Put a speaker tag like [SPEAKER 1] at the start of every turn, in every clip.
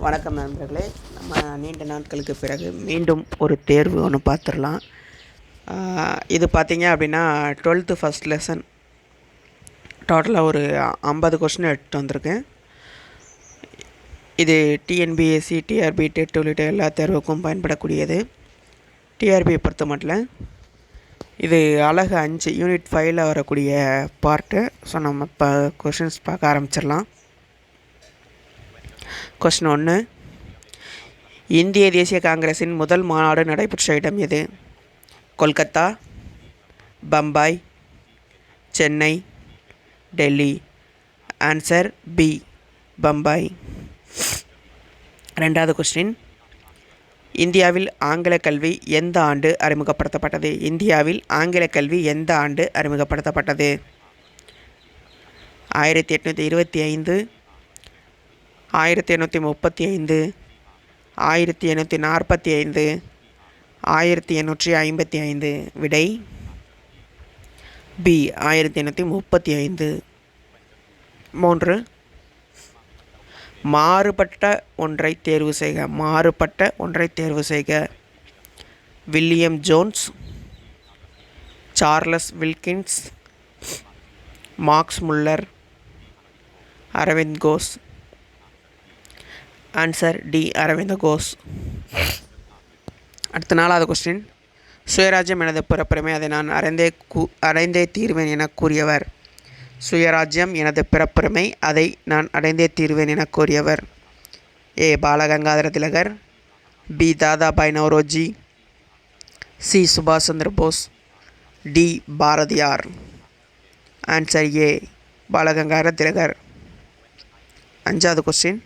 [SPEAKER 1] வணக்கம் நண்பர்களே. நம்ம நீண்ட நாட்களுக்கு பிறகு மீண்டும் ஒரு தேர்வு ஒன்று பார்த்துடலாம். இது பார்த்திங்க அப்படின்னா 12th ஃபஸ்ட் லெசன் டோட்டலாக ஒரு 50 கொஸ்டின் எடுத்துகிட்டு வந்திருக்கேன். இது டிஎன்பிஎஸ்சி, டிஆர்பி, டெட் உள்ளிட்ட எல்லா தேர்வுக்கும் பயன்படக்கூடியது. டிஆர்பியை பொறுத்த மட்டும் இது அழகு 5 யூனிட் 5ல் வரக்கூடிய பார்ட்டு. ஸோ நம்ம இப்போ கொஷின்ஸ் பார்க்க ஆரம்பிச்சிடலாம். கொஸ்டின் 1, இந்திய தேசிய காங்கிரஸின் முதல் மாநாடு நடைபெற்ற இடம் எது? கொல்கத்தா, பம்பாய், சென்னை, டெல்லி. Answer B, Bombay. ரெண்டாவது கொஸ்டின், இந்தியாவில் ஆங்கில கல்வி எந்த ஆண்டு அறிமுகப்படுத்தப்பட்டது? இந்தியாவில் ஆங்கில கல்வி எந்த ஆண்டு அறிமுகப்படுத்தப்பட்டது? 1825, 1835, 1845, 1855. விடை பி, 1835. 3, மாறுபட்ட ஒன்றை தேர்வு செய்க. மாறுபட்ட ஒன்றை தேர்வு செய்க. William Jones, Charles Wilkins, Max Muller, Aurobindo Ghosh. Answer D, Aurobindo Ghosh. அடுத்த 4வது கொஸ்டின், சுயராஜ்யம் எனது பிறப்புரிமை, அதை நான் அடைந்தே தீர்வேன் என கூறியவர். சுயராஜ்யம் எனது பிறப்புரிமை, அதை நான் அடைந்தே தீர்வேன் என கூறியவர். A, Balagangadhara Tilak, B, Dadabhai Naoroji, C, சுபாஷ் Chandra Bose, D, Bharathiyar. Answer A, Balagangadhara Tilak. 5வது கொஸ்டின்,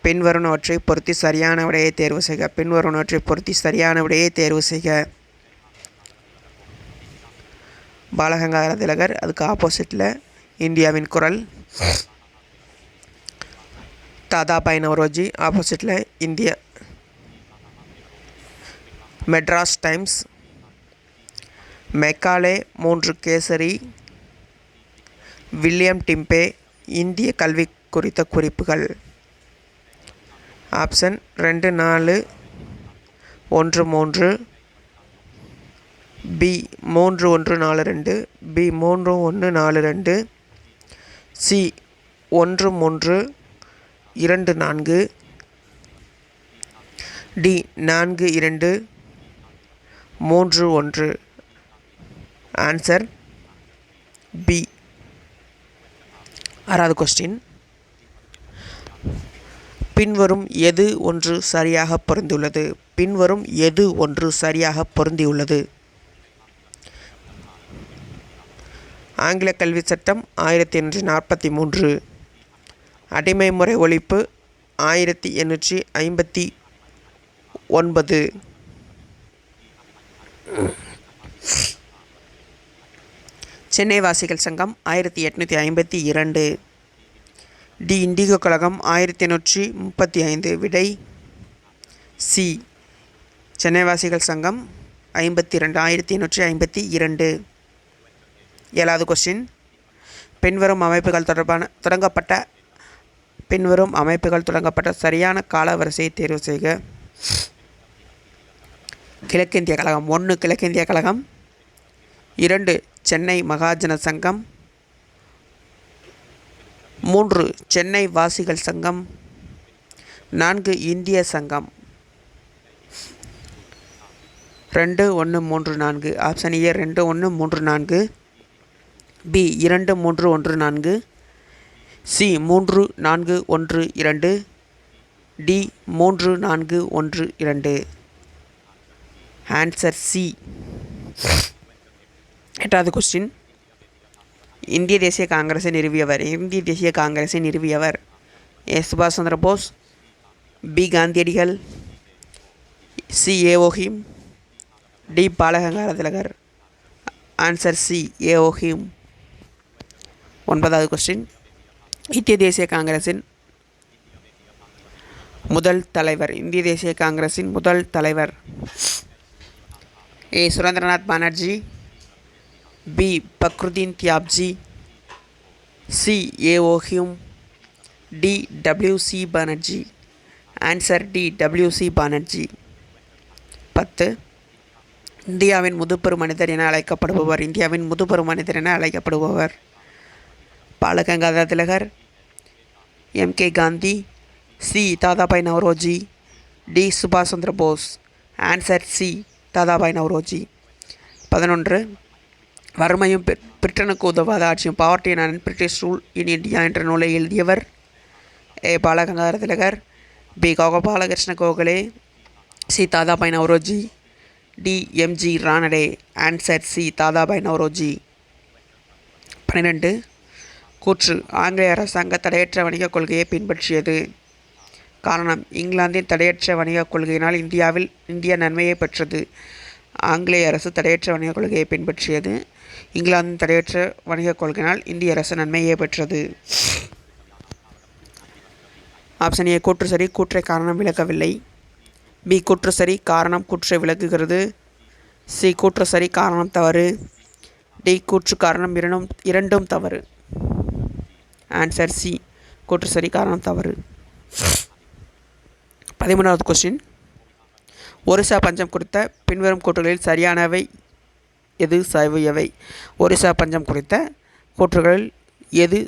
[SPEAKER 1] பின்வருவனவற்றை பொருத்தி சரியான விடையை தேர்வு செய்க. பின்வருவனவற்றை பொருத்தி சரியான விடையை தேர்வு செய்க. பாலகங்காதர திலகர், அதுக்கு ஆப்போசிட்டில் இந்தியாவின் குரல். தாதாபாய் நவ்ரோஜி, ஆப்போசிட்டில் India Madras times. Macaulay 3 Kesari. William Digby, இந்திய கல்வி குறித்த குறிப்புகள். Option 2, 4, 1, 3, B 3, 1, 4, 2, B 3, 1, 4, 2, C 1, 3, 2, 4, D 4, 2, 3, 1. Answer B. 6வது கொஸ்டின், பின்வரும் எது ஒன்று சரியாக பொருந்தியுள்ளது? பின்வரும் எது ஒன்று சரியாக பொருந்தியுள்ளது? ஆங்கில கல்வி சட்டம் 1843, அடிமை முறை ஒழிப்பு 1859, சென்னை வாசிகள் சங்கம் 1852, டி, இண்டிகோ கழகம் 1835. விடை சி, சென்னை வாசிகள் சங்கம் 1852. 7வது கொஸ்டின், பின்வரும் அமைப்புகள் தொடங்கப்பட்ட சரியான கால வரிசையை தேர்வு செய்க. கிழக்கிந்திய கழகம். 1, கிழக்கிந்திய கழகம். 2, சென்னை மகாஜன சங்கம். 3, சென்னை வாசிகள் சங்கம். 4, இந்திய சங்கம். 2, 1, 3, 4. Option A 2, 1, 3, 4, B 2, 3, 1, 4, C 3, 4, 1, 2, D 3, 4, 1, 2. Answer C. 8வது கொஸ்டின், இந்திய தேசிய காங்கிரஸை நிறுவியவர். இந்திய தேசிய காங்கிரஸை நிறுவியவர். ஏ, சுபாஷ் சந்திர போஸ், பி, காந்தியடிகள், C, A O Hume, D, Balagangadhara Tilak. Answer C, A O Hume. 9வது கொஸ்டின், இந்திய தேசிய காங்கிரஸின் முதல் தலைவர். இந்திய தேசிய காங்கிரஸின் முதல் தலைவர். A, Surendranath Banerjee, B, Badruddin Tyabji, C, A O Hume, D, W C Banerjee. Answer D W C Banerjee. 10. இந்தியாவின் முதுபெரு மனிதர் என அழைக்கப்படுபவர். இந்தியாவின் முதுபெரு மனிதர் என அழைக்கப்படுபவர் Balagangadhara Tilak, M K. Gandhi, C. Dadabhai Naoroji, D. சுபாஷ் சந்திர போஸ். Answer C. தாதாபாய் நவ்ரோஜி. 11. வறுமையும் பிரிட்டனுக்கு உதவாத ஆட்சியும் poverty and British rule in India என்ற நூலை எழுதியவர் A. Balagangadhara Tilak, B. Gopalakrishna Gokhale, C. Dadabhai Naoroji, D. M G. Ranade. Answer C. Dadabhai Naoroji. 12. கூற்று ஆங்கிலேய அரசாங்க தடையற்ற வணிகக் கொள்கையை பின்பற்றியது. காரணம் இங்கிலாந்தின் தடையற்ற வணிகக் கொள்கையினால் இந்தியா நன்மையை பெற்றது. ஆங்கிலேய அரசு தடையற்ற வணிகக் கொள்கையை பின்பற்றியது. இங்கிலாந்தின் தடையற்ற வணிகக் கொள்கையினால் இந்திய அரசு நன்மையை பெற்றது. ஆப்ஷன் ஏ கூற்று சரி, கூற்றை காரணம் விளக்கவில்லை. பி கூற்று சரி, காரணம் கூற்றை விளக்குகிறது. சி கூற்று சரி, காரணம் தவறு. டி கூற்று காரணம் இரண்டும் தவறு. ஆன்சர் சி கூற்று சரி, காரணம் தவறு. 13வது கொஸ்டின். ஒரிசா பஞ்சம் குறித்த பின்வரும் கூற்றுகளில் சரியானவை எது, எவை? ஒரிசா பஞ்சம் குறித்த கூற்றுகளில் எது,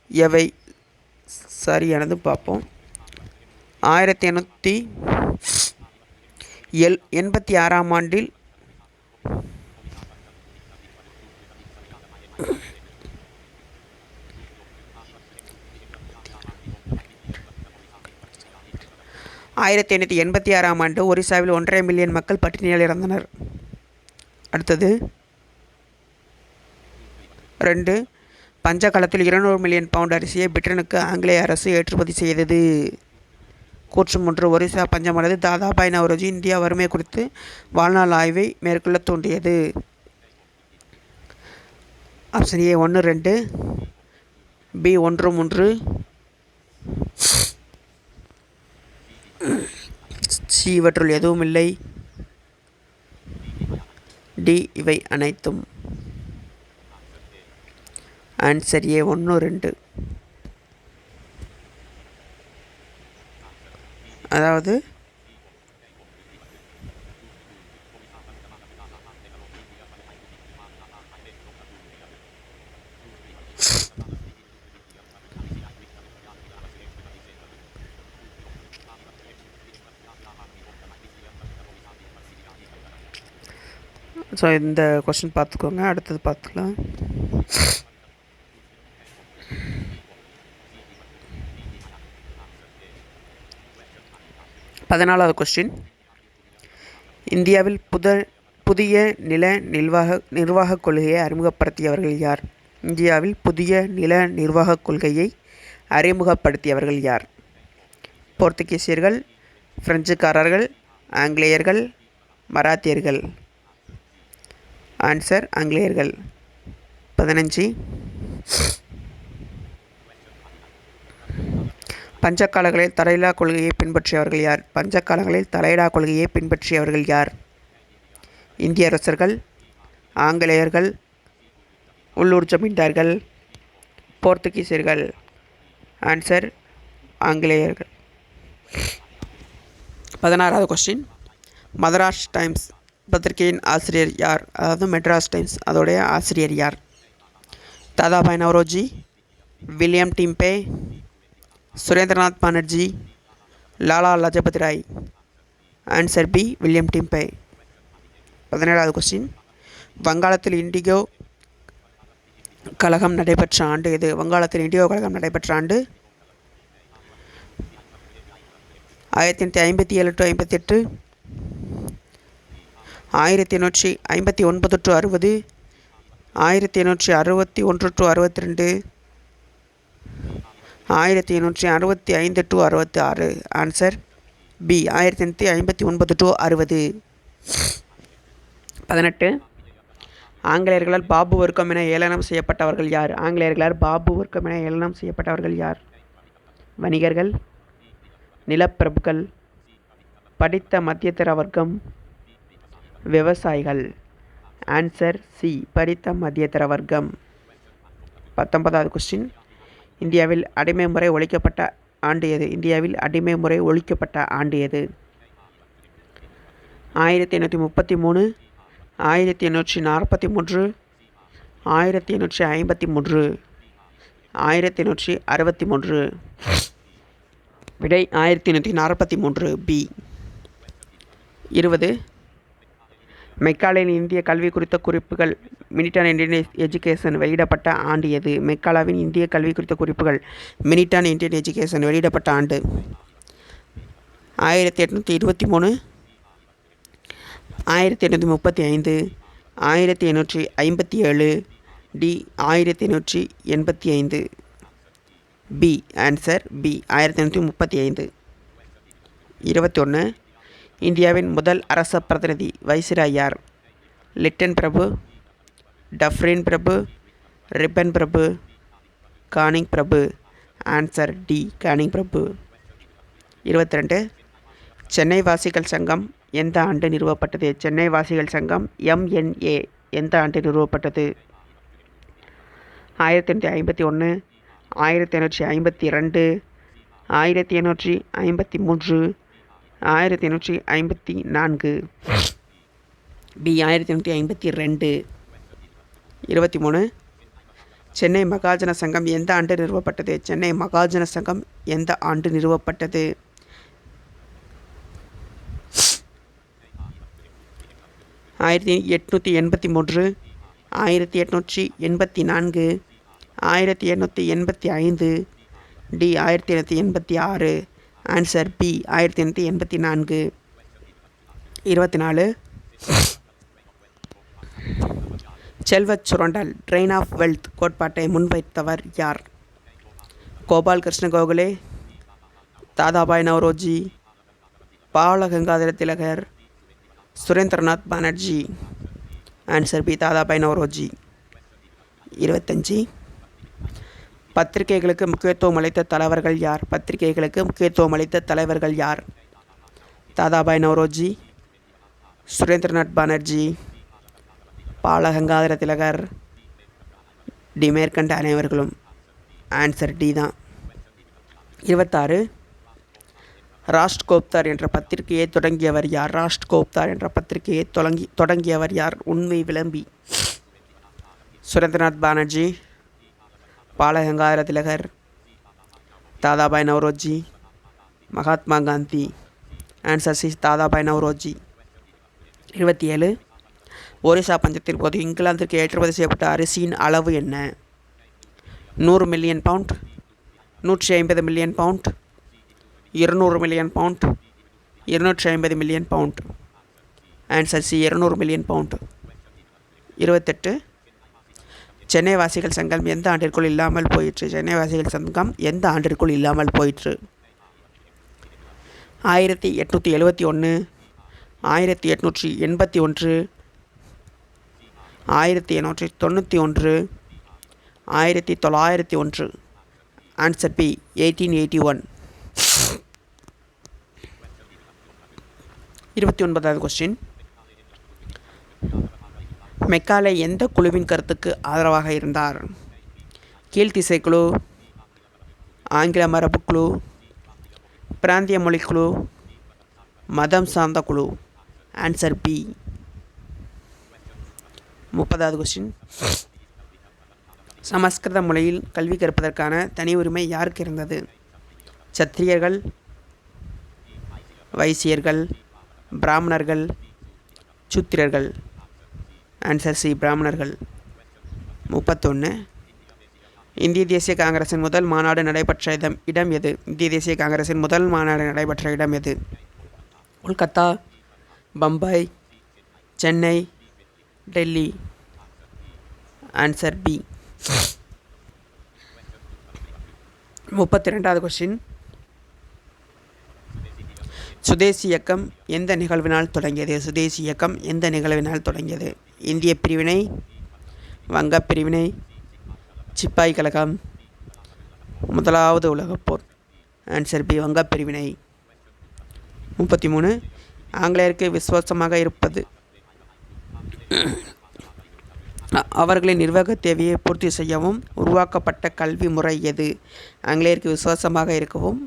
[SPEAKER 1] எவை சரியானது பார்ப்போம். 1886ஆம் ஆண்டில் ஒரிசாவில் 1.5 மில்லியன் மக்கள் பட்டினியால் இறந்தனர். அடுத்தது 2. பஞ்ச காலத்தில் 200 மில்லியன் பவுண்ட் அரிசியை பிரிட்டனுக்கு ஆங்கிலேய அரசு ஏற்றுமதி செய்தது. கூற்று 3. ஒரிசா பஞ்சமானது தாதாபாய் நவ்ரோஜி இந்தியா வறுமை குறித்து வாழ்நாள் ஆய்வை மேற்கொள்ள தூண்டியது. ஆப்ஷன் ஏ 1, 2, பி 1, 3, சி இவற்றுள் எதுவும் இல்லை, டி இவை அனைத்தும். Answer A 1, 2. அதாவது ஸோ இந்த கொஸ்டின் பார்த்துக்கோங்க. அடுத்தது பார்த்துக்கலாம். 14வது கொஸ்டின். இந்தியாவில் புதிய நில நிர்வாகக் கொள்கையை அறிமுகப்படுத்தியவர்கள் யார்? இந்தியாவில் புதிய நில நிர்வாகக் கொள்கையை அறிமுகப்படுத்தியவர்கள் யார்? போர்த்துகீசியர்கள், பிரெஞ்சுக்காரர்கள், ஆங்கிலேயர்கள், மராத்தியர்கள். ஆன்சர் ஆங்கிலேயர்கள். 15. பஞ்சக்காலங்களில் தலையிலா கொள்கையை பின்பற்றியவர்கள் யார்? பஞ்சக்காலங்களில் தலையிலா கொள்கையை பின்பற்றியவர்கள் யார்? இந்திய அரசர்கள், ஆங்கிலேயர்கள், உள்ளூர் ஜமீன்தார்கள், போர்த்துகீசியர்கள். ஆன்சர் ஆங்கிலேயர்கள். 16வது கொஸ்டின். மதராஸ் டைம்ஸ் பத்திரிகையின் ஆசிரியர் யார்? அதாவது மெட்ராஸ் டைம்ஸ் அதோடைய ஆசிரியர் யார்? Dadabhai Naoroji, William Digby, Surendranath Banerjee, Lala Lajpat Rai. Answer B William Digby. 17வது கொஸ்டின். வங்காளத்தில் இண்டிகோ கழகம் நடைபெற்ற ஆண்டு எது? வங்காளத்தில் இண்டிகோ கழகம் நடைபெற்ற ஆண்டு 1857 to 58, 1859 to 60, 1861 to 62, 1865 to 66. Answer B 1859 to 60. 18. ஆங்கிலேயர்களால் பாபு வர்க்கம் என ஏளனம் செய்யப்பட்டவர்கள் யார்? ஆங்கிலேயர்களால் பாபு வர்க்கம் என ஏளனம் செய்யப்பட்டவர்கள் யார்? வணிகர்கள், நிலப்பிரபுக்கள், படித்த மத்தியதர வர்க்கம், விவசாயிகள். ஆன்சர் சி படித்த மத்தியதர வர்க்கம். 19வது கொஸ்டின். இந்தியாவில் அடிமை முறை ஒழிக்கப்பட்ட ஆண்டு எது? இந்தியாவில் அடிமை முறை ஒழிக்கப்பட்ட ஆண்டு எது? 1833, 1843, 1853, 1863. விடை 1843 பி. 20. மெக்காலேயின் இந்திய கல்வி குறித்த குறிப்புகள் மினிட் ஆன் இந்தியன் எஜுகேஷன் வெளியிடப்பட்ட ஆண்டு எது? மெக்காலாவின் இந்திய கல்வி குறித்த குறிப்புகள் மினிட் ஆன் இந்தியன் எஜுகேஷன் வெளியிடப்பட்ட ஆண்டு 1823, 1835, 1857, டி 1885. பி. Answer B 1835. 21. இந்தியாவின் முதல் அரச பிரதிநிதி வைசிராய் யார்? லிட்டன் பிரபு, டஃப்ரின் பிரபு, ரிப்பன் பிரபு, கானிங் பிரபு. ஆன்சர் டி கானிங் பிரபு. 22. சென்னை வாசிகள் சங்கம் எந்த ஆண்டு நிறுவப்பட்டது? சென்னை வாசிகள் சங்கம் MNA எந்த ஆண்டு நிறுவப்பட்டது? 1851, 1852, 1853, 1854. பி 1852. 23. சென்னை மகாஜன சங்கம் எந்த ஆண்டு நிறுவப்பட்டது? சென்னை மகாஜன சங்கம் எந்த ஆண்டு நிறுவப்பட்டது? 1883, 1884, 1885, டி 1886. Answer B 1884. 24. செல்வச் சுரண்டல் ட்ரெயின் ஆஃப் வெல்த் கோட்பாட்டை முன்வைத்தவர் யார்? கோபால் கிருஷ்ண கோகலே, தாதாபாய் நவ்ரோஜி, பாலகங்காதர திலகர், சுரேந்திரநாத் பானர்ஜி. Answer B Dadabhai Naoroji. 25. பத்திரிகைகளுக்கு முக்கியத்துவம் அளித்த தலைவர்கள் யார்? பத்திரிகைகளுக்கு முக்கியத்துவம் அளித்த தலைவர்கள் யார்? தாதாபாய் நவ்ரோஜி, சுரேந்திரநாத் பானர்ஜி, பாலகங்காதர திலகர், டி மேற்கண்ட அனைவர்களும். ஆன்சர் டி தான். 26. ராஷ்ட்கோப்தார் என்ற பத்திரிகையை தொடங்கியவர் யார்? ராஷ்ட்கோப்தார் என்ற பத்திரிகையை தொடங்கியவர் யார்? உண்மை விளம்பி. சுரேந்திரநாத் பானர்ஜி, பாலகங்காதர திலகர், தாதாபாய் நவ்ரோஜி, மகாத்மா காந்தி. Answer C Dadabhai Naoroji. 27. ஒரிசா பஞ்சத்தின் போது இங்கிலாந்திற்கு ஏற்றுமதி செய்யப்பட்ட அரிசியின் அளவு என்ன? 100 million pound, 150 million pound, 200 million pound, 250 million pound. Answer C 200 million pound. 28. Chennai வாசிகள் சங்கம் எந்த ஆண்டிற்குள் இல்லாமல் போயிற்று? சென்னை வாசிகள் சங்கம் எந்த ஆண்டிற்குள் இல்லாமல் போயிற்று? 1871, 1881, 1891, 1901. Answer B 1881. 29வது கொஸ்டின். மெக்காலே எந்த குழுவின் கருத்துக்கு ஆதரவாக இருந்தார்? கீழ்த்திசை குழு, ஆங்கில மரபு குழு, பிராந்திய மொழி குழு, மதம் சார்ந்த குழு. Answer B. 30வது கொஸ்டின். சமஸ்கிருத மொழியில் கல்வி கற்பதற்கான தனி உரிமை யாருக்கு இருந்தது? சத்திரியர்கள், வைசியர்கள், பிராமணர்கள், சூத்திரர்கள். ஆன்சர் சி பிராமணர்கள். 31. இந்திய தேசிய காங்கிரசின் முதல் மாநாடு நடைபெற்ற இடம் எது? இந்திய தேசிய காங்கிரசின் முதல் மாநாடு நடைபெற்ற இடம் எது? கொல்கத்தா, பம்பாய், சென்னை, டெல்லி. Answer B. 32வது கொஸ்டின். சுதேசி இயக்கம் எந்த நிகழ்வினால் தொடங்கியது? சுதேசி இயக்கம் எந்த நிகழ்வினால் தொடங்கியது? இந்திய பிரிவினை, வங்கப் பிரிவினை, சிப்பாய் கழகம், முதலாவது உலகப் போர். ஆன்சர் பி வங்கப் பிரிவினை. 33. ஆங்கிலேயருக்கு விசுவாசமாக இருப்பது அவர்களின் நிர்வாக தேவையை பூர்த்தி செய்யவும் உருவாக்கப்பட்ட கல்வி முறை எது? ஆங்கிலேயருக்கு விசுவாசமாக இருக்கவும்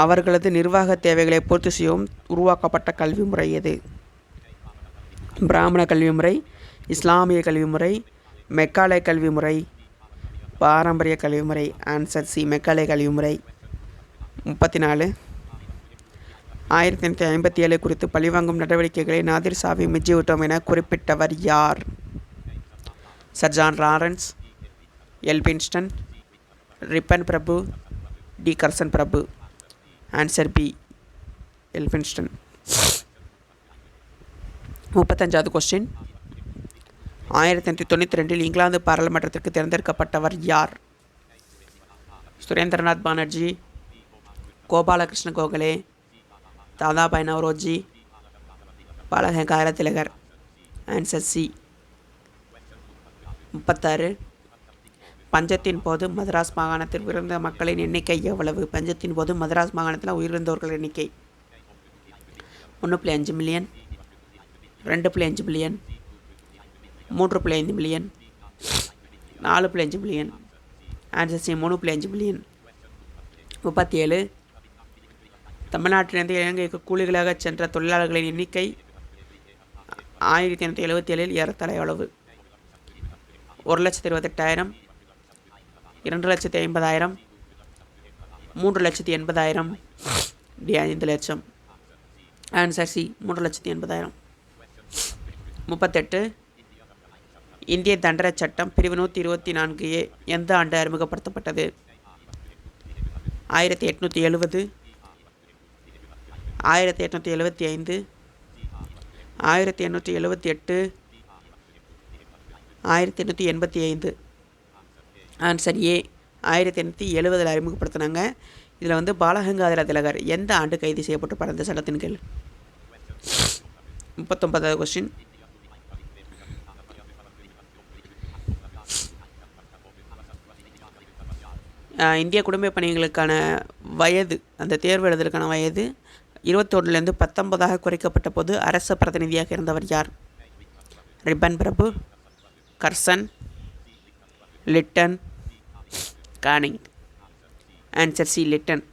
[SPEAKER 1] அவர்களது நிர்வாக தேவைகளை பூர்த்தி செய்யவும் உருவாக்கப்பட்ட கல்வி முறை எது? பிராமண கல்வி முறை, இஸ்லாமிய கல்வி முறை, மெக்காலே கல்வி முறை, பாரம்பரிய கல்வி முறை. ஆன்சர் சி, மெக்காலே கல்வி முறை. 34. 1857 குறித்து பழிவாங்கும் நடவடிக்கைகளை நாதிர் ஷாவை மிஞ்சிவிட்டோம் என குறிப்பிட்டவர் யார்? Sir John Lawrence, Elphinstone, Ripon பிரபு, டி கர்சன் பிரபு. Answer B, Elphinstone. 35வது கொஸ்டின். 1892 இங்கிலாந்து பாராளுமன்றத்திற்கு தேர்ந்தெடுக்கப்பட்டவர் யார்? சுரேந்திரநாத் பானர்ஜி, கோபாலகிருஷ்ண கோகலே, தாதாபாய் நவ்ரோஜி, பாலகங்காதர திலகர். Answer C. 36. பஞ்சத்தின் போது மதராஸ் மாகாணத்தில் உயிரிழந்த மக்களின் எண்ணிக்கை எவ்வளவு? பஞ்சத்தின் போது மதராஸ் மாகாணத்தில் உயிரிழந்தவர்கள் எண்ணிக்கை 1.5 million, 2.5 million, 3.5 million, 4.5 million. Answer C, 3.5 million. 37. தமிழ்நாட்டிலிருந்து இலங்கைக்கு கூலிகளாக சென்ற தொழிலாளர்களின் எண்ணிக்கை 1877 ஏறத்தாழ எவ்வளவு? 1,28,000, 2,50,000, 3,80,000, 5 லட்சம். Answer C, 3,80,000. 38. இந்திய தண்டனை சட்டம் பிரிவு 124A எந்த ஆண்டு அறிமுகப்படுத்தப்பட்டது? 1870, 1875, 1878, 1885. Answer A, 1870 அறிமுகப்படுத்தினாங்க. இதில் பாலகங்காதர திலகர் எந்த ஆண்டு கைது செய்யப்பட்டிருப்பார் இந்த சட்டத்தின் கீழ்? 39வது கொஸ்டின். இந்திய குடிமை பணிகளுக்கான வயது, அந்த தேர்வு எழுதுவதற்கான வயது 21லேருந்து 19 குறைக்கப்பட்ட போது அரச பிரதிநிதியாக இருந்தவர் யார்? ரிப்பன் பிரபு, Curzon, Lytton, Canning. Answer C, Lytton.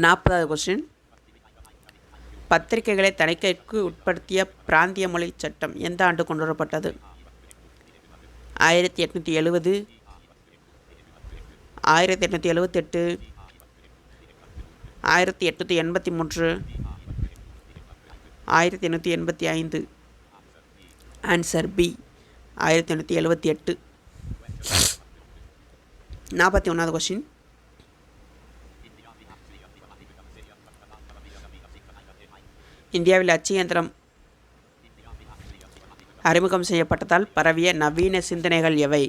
[SPEAKER 1] 40வது கொஸ்டின். பத்திரிகைகளை தணிக்கைக்கு உட்படுத்திய பிராந்திய மொழி சட்டம் எந்த ஆண்டு கொண்டு வரப்பட்டது? 1870, 1878, 1883, 1885. Answer B, 1878. 41வது கொஸ்டின். இந்தியாவில் அச்சு இயந்திரம் அறிமுகம் செய்யப்பட்டதால் பரவிய நவீன சிந்தனைகள் எவை?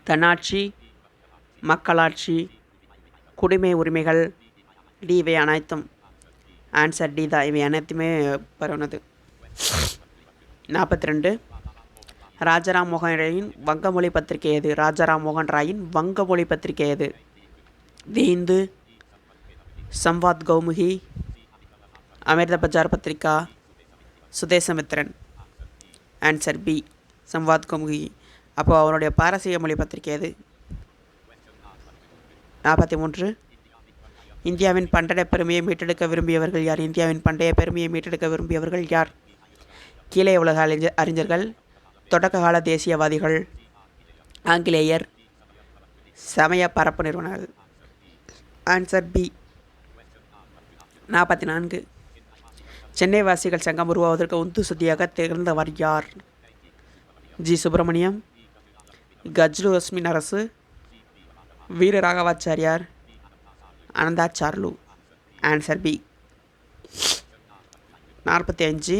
[SPEAKER 1] தன்னாட்சி, மக்களாட்சி, குடிமை உரிமைகள், டி இவை அனைத்தும். ஆன்சர் டி தான், இவை அனைத்துமே பரவுனது. 42. ராஜாராம் மோகன் ராயின் வங்கமொழி பத்திரிகை எது? ராஜாராம் மோகன் ராயின் வங்கமொழி பத்திரிகை எது? தி இந்து, சம்வாத் கௌமுகி, அமிர்த பஜார் பத்திரிகா, சுதேசமித்ரன். Answer B, Sambad Kaumudi. அப்போ அவருடைய பாரசீக மொழி பத்திரிகை எது? 43. இந்தியாவின் பண்டைய பெருமையை மீட்டெடுக்க விரும்பியவர்கள் யார்? இந்தியாவின் பண்டைய பெருமையை மீட்டெடுக்க விரும்பியவர்கள் யார்? கீழே உலக அறிஞர்கள், தொடக்க கால தேசியவாதிகள், ஆங்கிலேயர், சமய பரப்பு நிறுவனர்கள். Answer B. 44. சென்னை வாசிகள் சங்கம் உருவாவதற்கு உந்து சதியாக திகழ்ந்தவர் யார்? ஜி சுப்பிரமணியம், கஜ்ரு அஸ்மின் அரசு, வீர ராகவாச்சாரியார், அனந்தாச்சார்லு. Answer B. 45.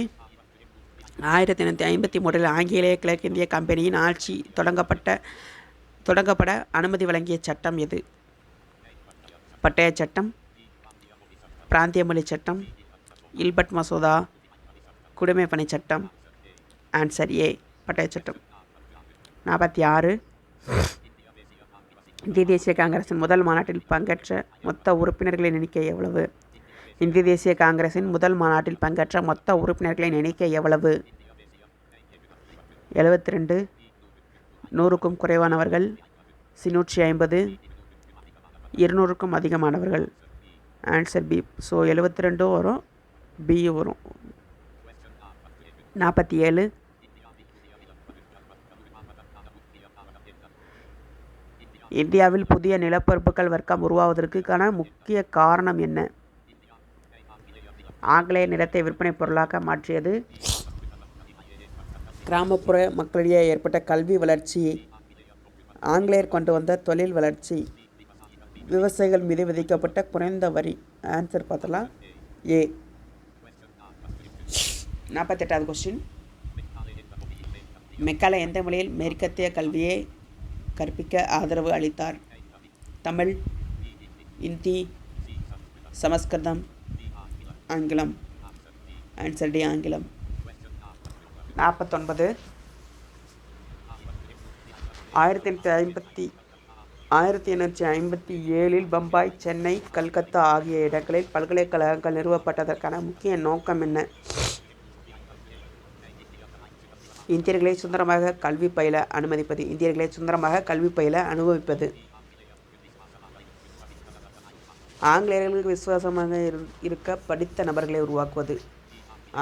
[SPEAKER 1] 1853 ஆங்கிலேய கிழக்கிந்திய கம்பெனியின் ஆட்சி தொடங்கப்பட அனுமதி வழங்கிய சட்டம் எது? பட்டய சட்டம், பிராந்திய மொழி சட்டம், இல்பட் மசோதா, குடிமை பணி சட்டம். ஆன்சர் ஏ, பட்டய சட்டம். 46. இந்திய தேசிய காங்கிரசின் முதல் மாநாட்டில் பங்கேற்ற மொத்த உறுப்பினர்களின் எண்ணிக்கை எவ்வளவு? இந்திய தேசிய காங்கிரசின் முதல் மாநாட்டில் பங்கேற்ற மொத்த உறுப்பினர்களின் எண்ணிக்கை எவ்வளவு? 72, 100க்கும் குறைவானவர்கள், 150, 200க்கும் அதிகமானவர்கள். Answer B. ஸோ 72 வரும், பி வரும். 47. இந்தியாவில் புதிய நிலப்பரப்புகள் வர்க்கம் உருவாவதற்கான முக்கிய காரணம் என்ன? ஆங்கிலேய நிலத்தை விற்பனை பொருளாக மாற்றியது, கிராமப்புற மக்களிடையே ஏற்பட்ட கல்வி வளர்ச்சி, ஆங்கிலேயர் கொண்டு வந்த தொழில் வளர்ச்சி, விவசாயிகள் மீது விதிக்கப்பட்ட குறைந்த வரி. ஆன்சர் பார்த்தலாம் ஏ. 48வது கொஸ்டின். மெக்காலே எந்த மொழியில் மேற்கத்திய கல்வியை கற்பிக்க ஆதரவு அளித்தார்? தமிழ், இந்தி, சமஸ்கிருதம், ஆங்கிலம். ஆன்சர் டி, ஆங்கிலம். 49. 1857 பம்பாய், சென்னை, கல்கத்தா ஆகிய இடங்களில் பல்கலைக்கழகங்கள் நிறுவப்பட்டதற்கான முக்கிய நோக்கம் என்ன? இந்தியர்களை சுதந்திரமாக கல்வி பயில அனுமதிப்பது. இந்தியர்களை சுதந்திரமாக கல்வி பயில அனுபவிப்பது. ஆங்கிலேயர்களுக்கு விசுவாசமாக இருக்க படித்த நபர்களை உருவாக்குவது.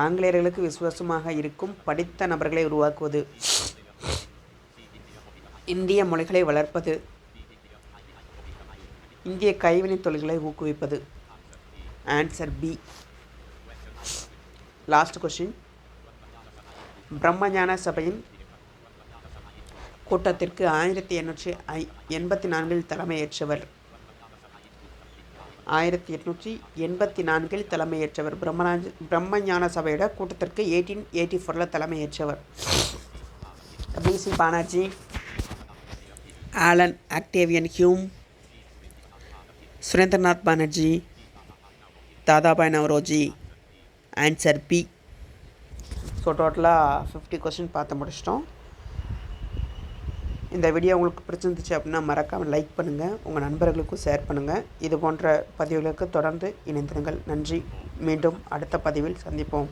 [SPEAKER 1] ஆங்கிலேயர்களுக்கு விசுவாசமாக இருக்கும் படித்த நபர்களை உருவாக்குவது. இந்திய மொழிகளை வளர்ப்பது. இந்திய கைவினைத் தொழில்களை ஊக்குவிப்பது. Answer B. Last question. பிரம்மஞான சபையின் கூட்டத்திற்கு 1884 தலைமையேற்றவர். 1884 தலைமையேற்றவர். பிரம்மஞான சபையோட கூட்டத்திற்கு 1884 தலைமையேற்றவர். P C Banerjee, Allan Octavian Hume, Surendranath Banerjee, Dadabhai Naoroji. Answer B. So டோட்டலாக 50 கொஸ்டின் பார்த்து முடிச்சிட்டோம். இந்த வீடியோ உங்களுக்கு பிடிச்சிருந்துச்சு அப்படின்னா மறக்காமல் லைக் பண்ணுங்கள், உங்கள் நண்பர்களுக்கும் ஷேர் பண்ணுங்கள். இது போன்ற பதிவுகளுக்கு தொடர்ந்து இணைந்திருங்கள். நன்றி. மீண்டும் அடுத்த பதிவில் சந்திப்போம்.